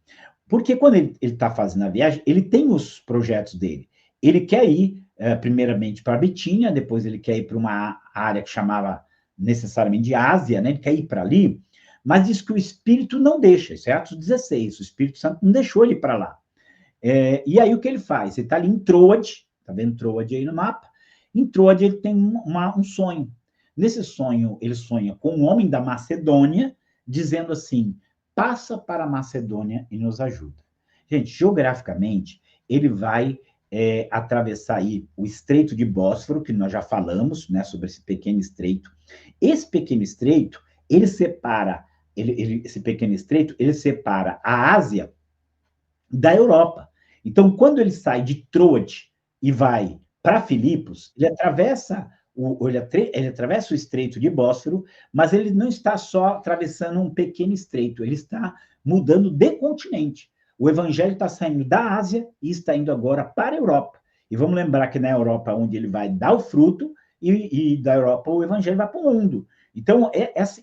Porque quando ele está fazendo a viagem, ele tem os projetos dele. Ele quer ir, primeiramente, para Bitínia, depois ele quer ir para uma área que chamava necessariamente de Ásia, né? Ele quer ir para ali, mas diz que o Espírito não deixa. Isso é Atos 16. O Espírito Santo não deixou ele para lá. E aí o que ele faz? Ele está ali em Troade, está vendo Troade aí no mapa? Em Troade ele tem um sonho. Nesse sonho, ele sonha com um homem da Macedônia, dizendo assim: passa para a Macedônia e nos ajuda. Gente, geograficamente, ele vai atravessar aí o Estreito de Bósforo, que nós já falamos, né, sobre esse pequeno estreito. Esse pequeno estreito, ele separa, esse pequeno estreito, ele separa a Ásia da Europa. Então, quando ele sai de Troade e vai para Filipos, ele atravessa ele atravessa o Estreito de Bósforo, mas ele não está só atravessando um pequeno estreito, ele está mudando de continente. O evangelho está saindo da Ásia e está indo agora para a Europa. E vamos lembrar que na Europa, onde ele vai dar o fruto, e da Europa o evangelho vai para o mundo. Então,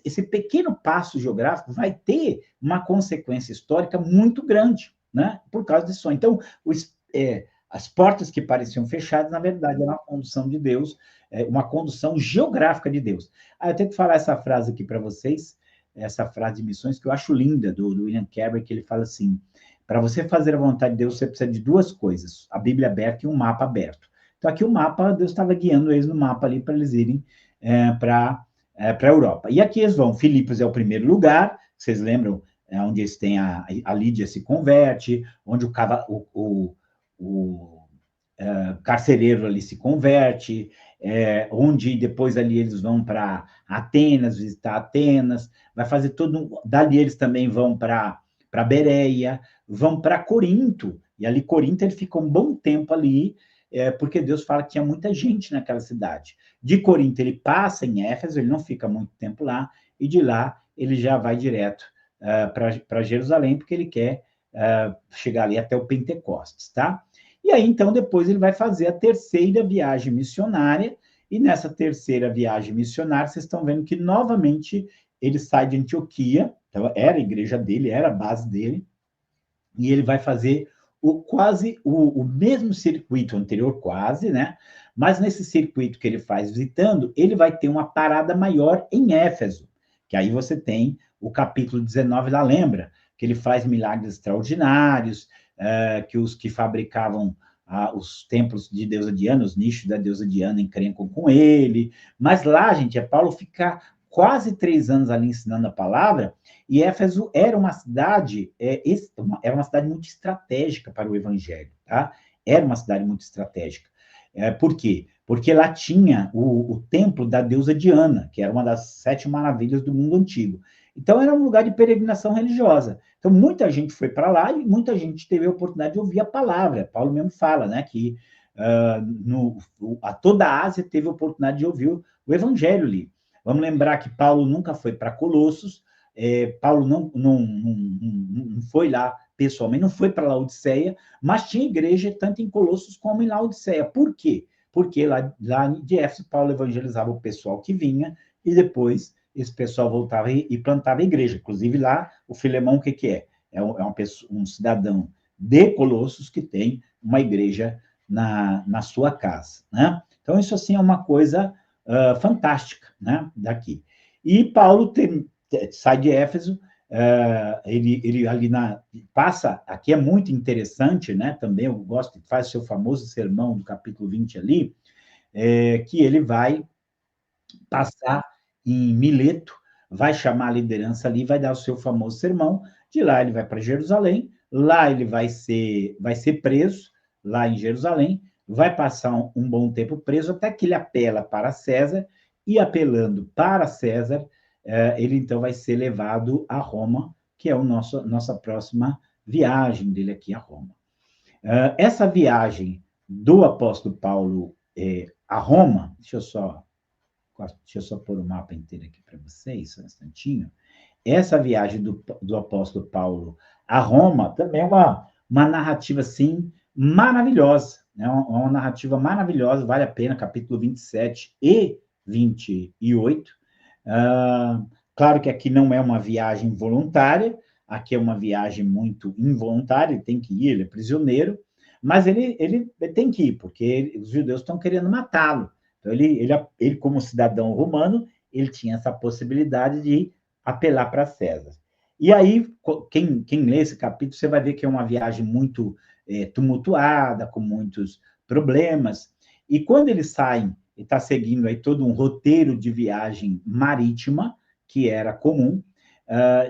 esse pequeno passo geográfico vai ter uma consequência histórica muito grande, né? Por causa desse sonho. Então, as portas que pareciam fechadas, na verdade, era uma condução de Deus, uma condução geográfica de Deus. Eu tenho que falar essa frase aqui para vocês, essa frase de missões, que eu acho linda, do William Carey, que ele fala assim: para você fazer a vontade de Deus, você precisa de duas coisas, a Bíblia aberta e um mapa aberto. Então, aqui o mapa, Deus estava guiando eles no mapa ali para eles irem para a Europa. E aqui eles vão, Filipos é o primeiro lugar, vocês lembram, onde eles têm a Lídia se converte, onde o carcereiro ali se converte, onde depois ali eles vão para Atenas, visitar Atenas, vai fazer todo, dali eles também vão para Bereia, vão para Corinto, e ali Corinto ele fica um bom tempo ali, porque Deus fala que tinha muita gente naquela cidade. De Corinto ele passa em Éfeso, ele não fica muito tempo lá, e de lá ele já vai direto para Jerusalém, porque ele quer chegar ali até o Pentecostes, tá? E aí, então, depois ele vai fazer a terceira viagem missionária, e nessa terceira viagem missionária, vocês estão vendo que, novamente, ele sai de Antioquia, então era a igreja dele, era a base dele, e ele vai fazer quase o mesmo circuito anterior, quase, né? Mas nesse circuito que ele faz visitando, ele vai ter uma parada maior em Éfeso, que aí você tem o capítulo 19 lá, lembra? Que ele faz milagres extraordinários, que os que fabricavam os templos de deusa Diana, os nichos da deusa Diana encrencam com ele. Mas lá, gente, Paulo fica quase 3 anos ali ensinando a palavra, e Éfeso era uma cidade, era uma cidade muito estratégica para o evangelho, tá? Era uma cidade muito estratégica. Por quê? Porque lá tinha o templo da deusa Diana, que era uma das 7 maravilhas do mundo antigo. Então, era um lugar de peregrinação religiosa. Então, muita gente foi para lá e muita gente teve a oportunidade de ouvir a palavra. Paulo mesmo fala, né, que toda a Ásia teve a oportunidade de ouvir o evangelho ali. Vamos lembrar que Paulo nunca foi para Colossos, Paulo não foi lá pessoalmente, não foi para Laodiceia, mas tinha igreja tanto em Colossos como em Laodiceia. Por quê? Porque lá de Éfeso, Paulo evangelizava o pessoal que vinha e depois esse pessoal voltava e plantava a igreja. Inclusive lá, o Filemão, o que é? É um cidadão de Colossos que tem uma igreja na sua casa, né? Então, isso assim é uma coisa fantástica, né, daqui. E Paulo sai de Éfeso, ele ali passa, aqui é muito interessante, né, também eu gosto, faz seu famoso sermão do capítulo 20 ali, que ele vai passar em Mileto, vai chamar a liderança ali, vai dar o seu famoso sermão, de lá ele vai para Jerusalém, lá ele vai ser preso, lá em Jerusalém, vai passar um bom tempo preso, até que ele apela para César, e apelando para César, ele então vai ser levado a Roma, que é a nossa próxima viagem dele aqui a Roma. Essa viagem do apóstolo Paulo a Roma, deixa eu só pôr o mapa inteiro aqui para vocês, só um instantinho. Essa viagem do apóstolo Paulo a Roma também é uma narrativa, assim, maravilhosa, né? Uma narrativa maravilhosa, vale a pena, capítulo 27 e 28. Claro que aqui não é uma viagem voluntária, aqui é uma viagem muito involuntária, ele tem que ir, ele é prisioneiro, mas ele tem que ir, porque os judeus estão querendo matá-lo. Então, ele, como cidadão romano, ele tinha essa possibilidade de apelar para César. E aí, quem lê esse capítulo, você vai ver que é uma viagem muito tumultuada, com muitos problemas. E quando eles saem, e está seguindo aí todo um roteiro de viagem marítima, que era comum,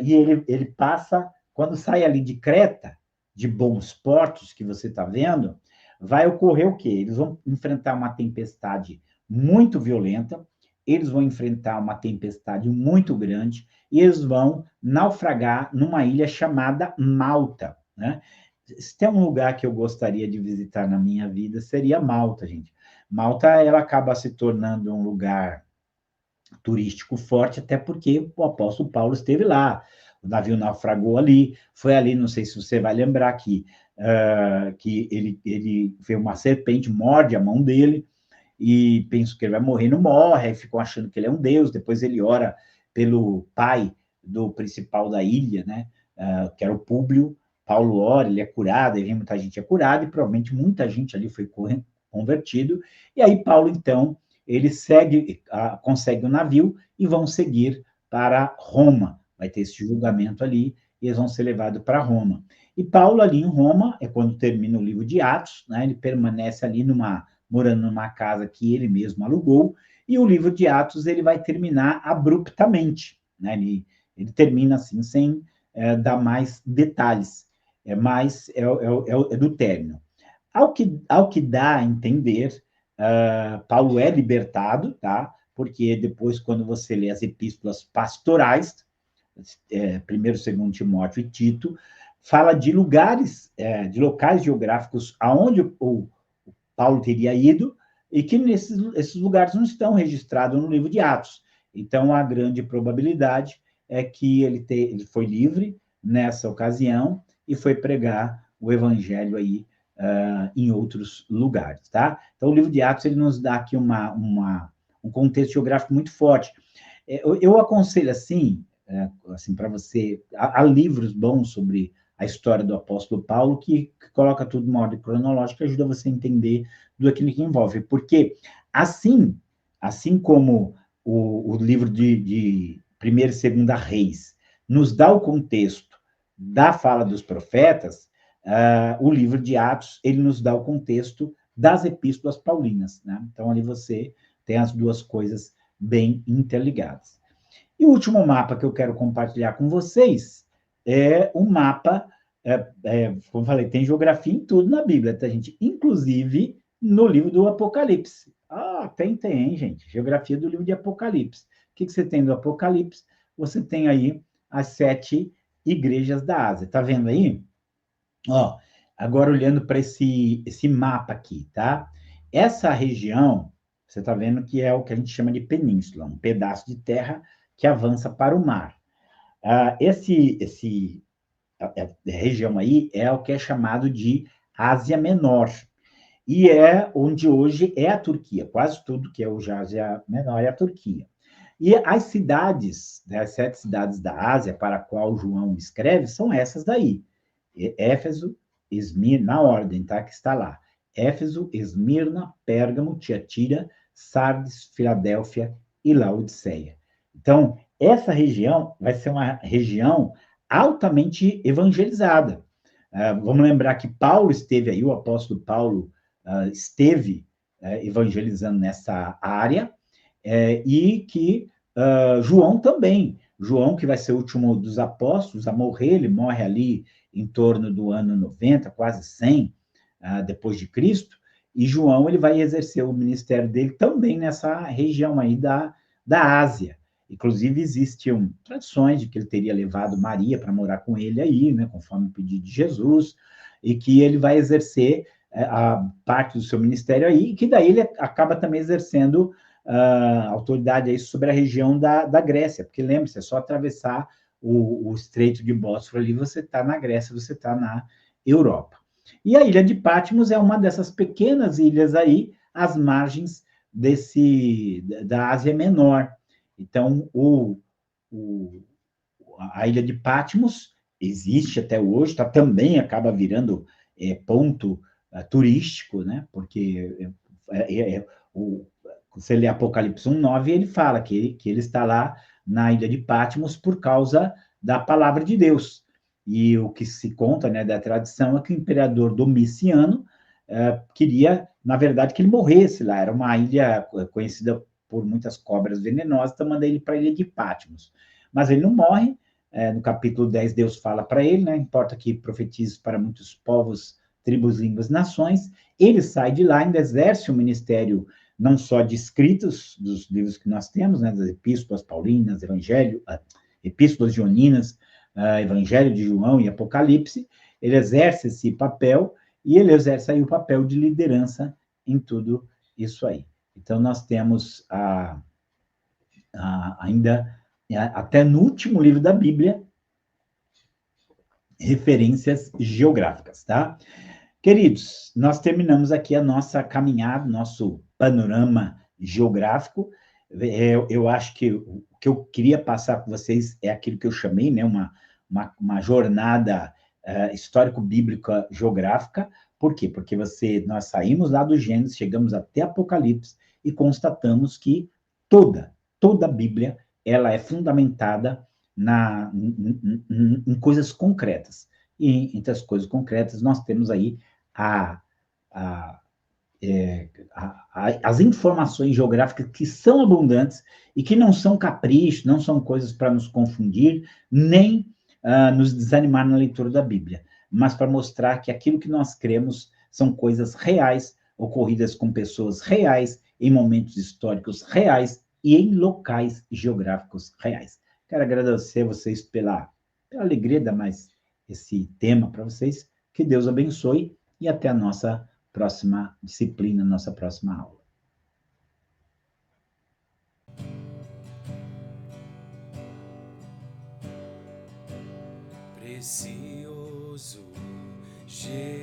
e ele passa, quando sai ali de Creta, de bons portos, que você está vendo, vai ocorrer o quê? Eles vão enfrentar uma tempestade muito violenta, eles vão enfrentar uma tempestade muito grande, e eles vão naufragar numa ilha chamada Malta, né? Se tem um lugar que eu gostaria de visitar na minha vida, seria Malta, gente. Malta, ela acaba se tornando um lugar turístico forte, até porque o apóstolo Paulo esteve lá, o navio naufragou ali, foi ali, não sei se você vai lembrar que ele vê uma serpente, morde a mão dele, e pensa que ele vai morrer, não morre, aí ficam achando que ele é um deus, depois ele ora pelo pai do principal da ilha, né, que era o Públio. Paulo ora, ele é curado, aí muita gente é curada, e provavelmente muita gente ali foi convertido, e aí Paulo, então, ele consegue o navio e vão seguir para Roma, vai ter esse julgamento ali, e eles vão ser levados para Roma. E Paulo ali em Roma, é quando termina o livro de Atos, né, ele permanece ali morando numa casa que ele mesmo alugou, e o livro de Atos ele vai terminar abruptamente, né? Ele termina assim, sem dar mais detalhes, mas é do término. Ao que dá a entender, Paulo é libertado, tá? Porque depois, quando você lê as epístolas pastorais, primeiro, segundo Timóteo e Tito, fala de lugares, de locais geográficos aonde o Paulo teria ido, e que esses lugares não estão registrados no livro de Atos. Então, a grande probabilidade é que ele foi livre nessa ocasião e foi pregar o evangelho aí em outros lugares, tá? Então, o livro de Atos ele nos dá aqui um contexto geográfico muito forte. Eu aconselho assim para você, há livros bons sobre a história do apóstolo Paulo, que coloca tudo numa ordem cronológica, ajuda você a entender tudo aquilo que envolve. Porque, assim como o livro de 1ª e 2ª Reis nos dá o contexto da fala dos profetas, o livro de Atos, ele nos dá o contexto das epístolas paulinas, né? Então, ali você tem as duas coisas bem interligadas. E o último mapa que eu quero compartilhar com vocês é um mapa, como eu falei, tem geografia em tudo na Bíblia, tá, gente? Inclusive no livro do Apocalipse. Tem, gente, geografia do livro de Apocalipse. O que você tem do Apocalipse? Você tem aí as 7 igrejas da Ásia. Tá vendo aí? Agora olhando para esse mapa aqui, tá? Essa região, você tá vendo que é o que a gente chama de península, um pedaço de terra que avança para o mar. Essa região aí é o que é chamado de Ásia Menor, e é onde hoje é a Turquia. Quase tudo que é hoje a Ásia Menor é a Turquia. E as cidades, né, as 7 cidades da Ásia para a qual João escreve, são essas daí. Éfeso, Esmirna, na ordem, tá? Que está lá. Éfeso, Esmirna, Pérgamo, Tiatira, Sardes, Filadélfia e Laodiceia. Então, essa região vai ser uma região altamente evangelizada. Vamos lembrar que Paulo esteve aí, o apóstolo Paulo esteve evangelizando nessa área, e que João também. João, que vai ser o último dos apóstolos a morrer, ele morre ali em torno do ano 90, quase 100, depois de Cristo, e João ele vai exercer o ministério dele também nessa região aí da Ásia. Inclusive, existiam tradições de que ele teria levado Maria para morar com ele aí, né, conforme o pedido de Jesus, e que ele vai exercer a parte do seu ministério aí, e que daí ele acaba também exercendo autoridade aí sobre a região da Grécia, porque lembre-se, é só atravessar o Estreito de Bósforo ali, você está na Grécia, você está na Europa. E a ilha de Patmos é uma dessas pequenas ilhas aí, às margens da Ásia Menor. Então, a ilha de Patmos existe até hoje, também acaba virando ponto turístico, né? Porque você lê Apocalipse 1:9, ele fala que ele está lá na ilha de Patmos por causa da palavra de Deus. E o que se conta, né, da tradição é que o imperador Domiciano queria, na verdade, que ele morresse lá. Era uma ilha conhecida por muitas cobras venenosas, então manda ele para a ilha de Patmos. Mas ele não morre. No capítulo 10, Deus fala para ele, né? Importa que profetize para muitos povos, tribos, línguas, nações. Ele sai de lá, ainda exerce o ministério não só de escritos dos livros que nós temos, né, das epístolas paulinas, epístolas joaninas, Evangelho de João e Apocalipse, ele exerce esse papel e ele exerce aí o papel de liderança em tudo isso aí. Então, nós temos ainda, até no último livro da Bíblia, referências geográficas, tá? Queridos, nós terminamos aqui a nossa caminhada, nosso panorama geográfico. Eu acho que o que eu queria passar com vocês é aquilo que eu chamei, né, uma jornada histórico-bíblica geográfica. Por quê? Porque nós saímos lá do Gênesis, chegamos até Apocalipse e constatamos que toda a Bíblia ela é fundamentada em coisas concretas. E entre as coisas concretas, nós temos aí as informações geográficas que são abundantes e que não são caprichos, não são coisas para nos confundir, nem nos desanimar na leitura da Bíblia, mas para mostrar que aquilo que nós cremos são coisas reais, ocorridas com pessoas reais, em momentos históricos reais e em locais geográficos reais. Quero agradecer a vocês pela alegria de dar mais esse tema para vocês. Que Deus abençoe e até a nossa próxima disciplina, nossa próxima aula. Precioso Jesus.